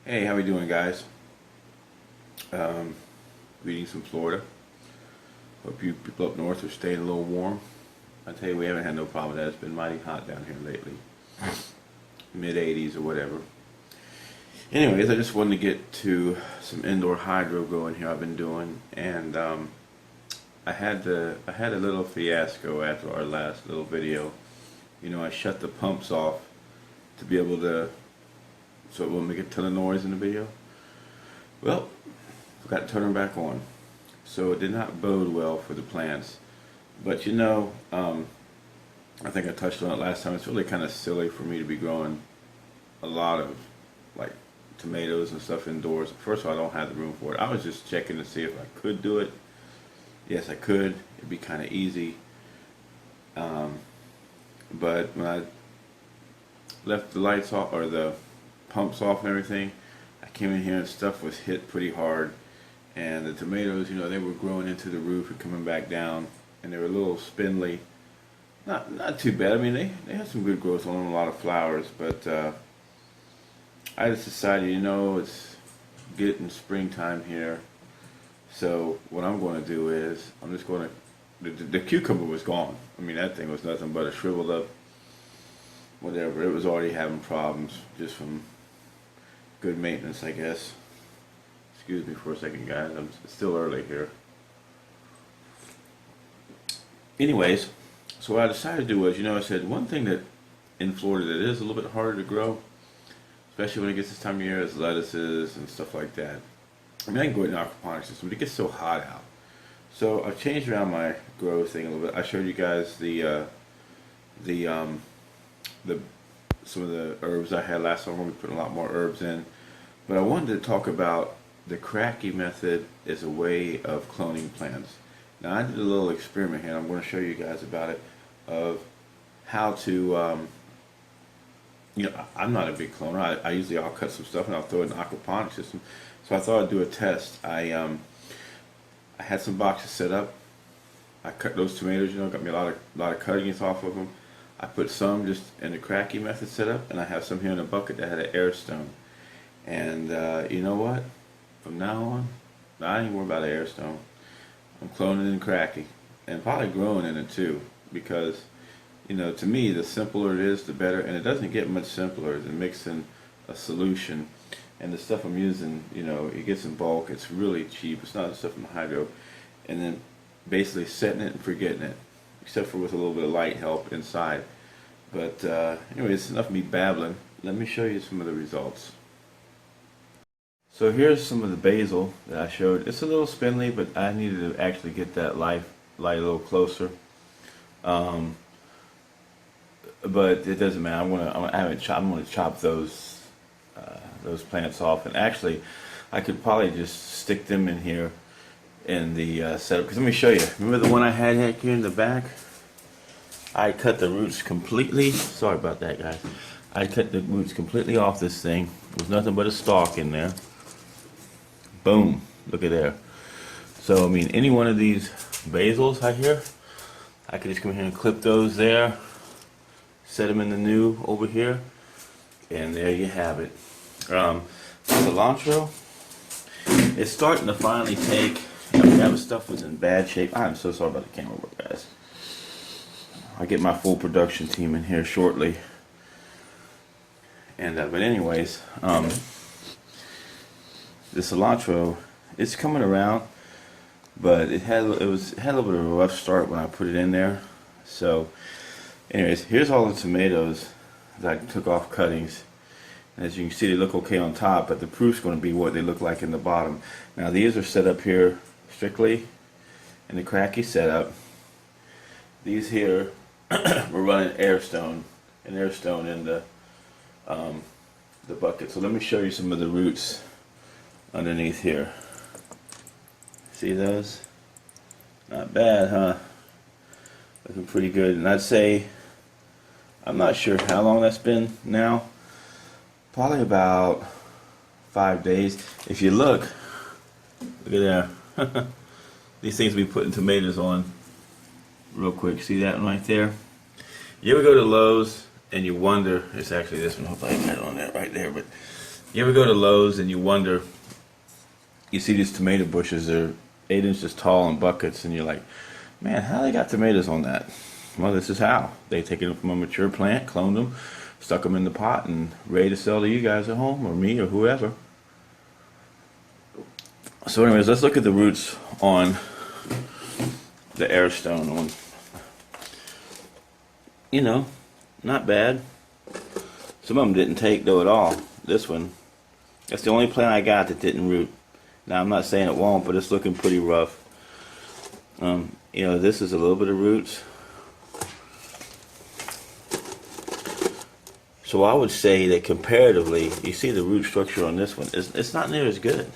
Hey, how we doing, guys? Greetings from Florida. Hope you people up north are staying a little warm. I tell you, we haven't had no problem with that. It's been mighty hot down here lately, mid 80s or whatever. Anyways, I just wanted to get to some indoor hydro growing here I've been doing, and I had a little fiasco after our last little video. You know, I shut the pumps off to be able to, so it won't make a ton of noise in the video. Well, forgot to turn them back on. So it did not bode well for the plants. But you know, I think I touched on it last time. It's really kind of silly for me to be growing a lot of like tomatoes and stuff indoors. First of all, I don't have the room for it. I was just checking to see if I could do it. Yes, I could. It'd be kind of easy. But when I left the lights off or the pumps off and everything, I came in here and stuff was hit pretty hard, and the tomatoes, you know, they were growing into the roof and coming back down, and they were a little spindly. Not too bad. I mean, they had some good growth on them, a lot of flowers, but I just decided, you know, it's getting springtime here, so what I'm going to do is I'm just going to. The cucumber was gone. I mean, that thing was nothing but a shriveled up whatever. It was already having problems just from good maintenance, I guess. Excuse me for a second, guys. It's still early here. Anyways, so what I decided to do was, you know, I said one thing that in Florida that is a little bit harder to grow, especially when it gets this time of year, is lettuces and stuff like that. I mean, I can grow it in an aquaponics system, but it gets so hot out. So I've changed around my grow thing a little bit. I showed you guys the some of the herbs I had last summer. We put a lot more herbs in, but I wanted to talk about the kratky method as a way of cloning plants. Now I did a little experiment here. And I'm going to show you guys about it of how to. You know, I'm not a big cloner. I usually I'll cut some stuff and I'll throw it in an aquaponics system. So I thought I'd do a test. I had some boxes set up. I cut those tomatoes, you know, got me a lot of cuttings off of them. I put some just in the kratky method set up, and I have some here in a bucket that had an airstone. And you know what? From now on, I ain't worried about an airstone. I'm cloning in kratky, and probably growing in it too, because you know, to me, the simpler it is, the better. And it doesn't get much simpler than mixing a solution. And the stuff I'm using, you know, it gets in bulk. It's really cheap. It's not the stuff from hydro. And then basically setting it and forgetting it, except for with a little bit of light help inside. But anyway, it's enough of me babbling. Let me show you some of the results. So here's some of the basil that I showed. It's a little spindly, but I needed to actually get that light a little closer. But it doesn't matter. I'm gonna chop those plants off, and actually I could probably just stick them in here in the setup, because let me show you. Remember the one I had here in the back? I cut the roots completely. Sorry about that, guys. I cut the roots completely off this thing. There's nothing but a stalk in there. Boom, look at there. So I mean, any one of these basils I hear, I could just come here and clip those there, set them in the new over here, and there you have it. Cilantro, it's starting to finally take. I mean, that stuff was in bad shape. I'm so sorry about the camera work, guys. I'll get my full production team in here shortly. And but anyways, the cilantro, it's coming around, but it had a little bit of a rough start when I put it in there. So, anyways, here's all the tomatoes that I took off cuttings. As you can see, they look okay on top, but the proof's going to be what they look like in the bottom. Now these are set up here strictly in the kratky setup. These here we're running airstone in the bucket. So let me show you some of the roots underneath here. See those? Not bad, huh? Looking pretty good. And I'd say, I'm not sure how long that's been now. Probably about 5 days. If you look at there. These things we putting tomatoes on real quick. See that one right there? You ever go to Lowe's and you wonder, it's actually this one, hope I got it on that right there, but You ever go to Lowe's and you wonder, you see these tomato bushes, they're 8 inches tall in buckets, and you're like, man, how they got tomatoes on that? Well, this is how. They take it from a mature plant, cloned them, stuck them in the pot, and ready to sell to you guys at home, or me, or whoever. So anyways, let's look at the roots on the airstone one. You know, not bad. Some of them didn't take though at all. This one, that's the only plant I got that didn't root. Now I'm not saying it won't, but it's looking pretty rough. You know, this is a little bit of roots. So I would say that comparatively, you see the root structure on this one, it's not near as good.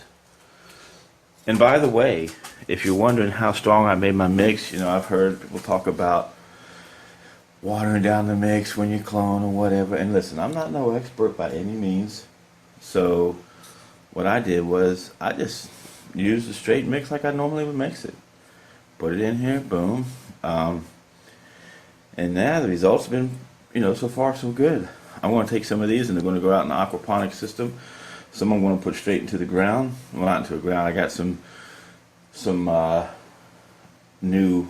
And by the way, if you're wondering how strong I made my mix, you know, I've heard people talk about watering down the mix when you clone or whatever. And listen, I'm not no expert by any means. So what I did was I just used a straight mix like I normally would mix it. Put it in here, boom. And now the results have been, you know, so far so good. I'm going to take some of these and they're going to go out in the aquaponic system. Some I'm going to put straight into the ground. Well, not into the ground. I got some new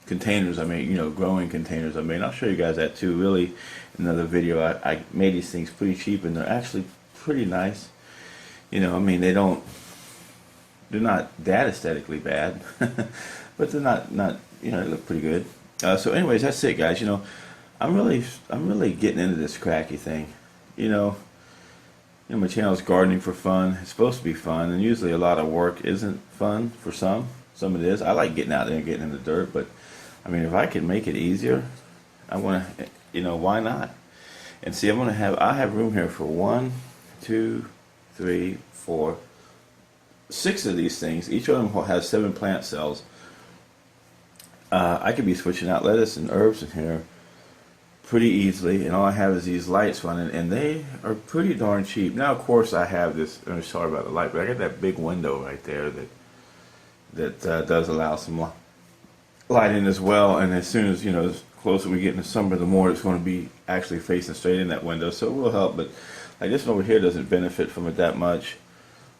containers I made, you know, growing containers I made. And I'll show you guys that too. Really, in another video. I made these things pretty cheap and they're actually pretty nice. You know, I mean, they're not that aesthetically bad, but they're not you know, they look pretty good. So anyways, that's it, guys. You know, I'm really getting into this kratky thing. You know, my channel is gardening for fun. It's supposed to be fun, and usually a lot of work isn't fun for some. Some it is. I like getting out there and getting in the dirt, but I mean, if I can make it easier, I want to. You know, why not? And see, I have room here for 1, 2, 3, 4, 6 of these things. Each of them has 7 plant cells. I could be switching out lettuce and herbs in here pretty easily, and all I have is these lights running, and they are pretty darn cheap. Now, of course, I have this. I'm sorry about the light, but I got that big window right there that does allow some light in as well. And as soon as, you know, the closer we get in the summer, the more it's going to be actually facing straight in that window, so it will help. But like this one over here doesn't benefit from it that much.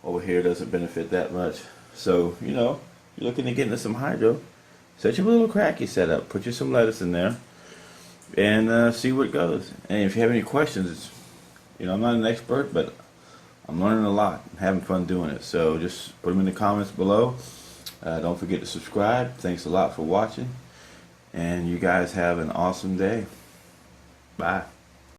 Over here doesn't benefit that much. So, you know, you're looking to get into some hydro, set your little kratky setup, put you some lettuce in there, and see what goes. And if you have any questions, you know, I'm not an expert, but I'm learning a lot and having fun doing it. So just put them in the comments below. Don't forget to subscribe. Thanks a lot for watching, and you guys have an awesome day. Bye.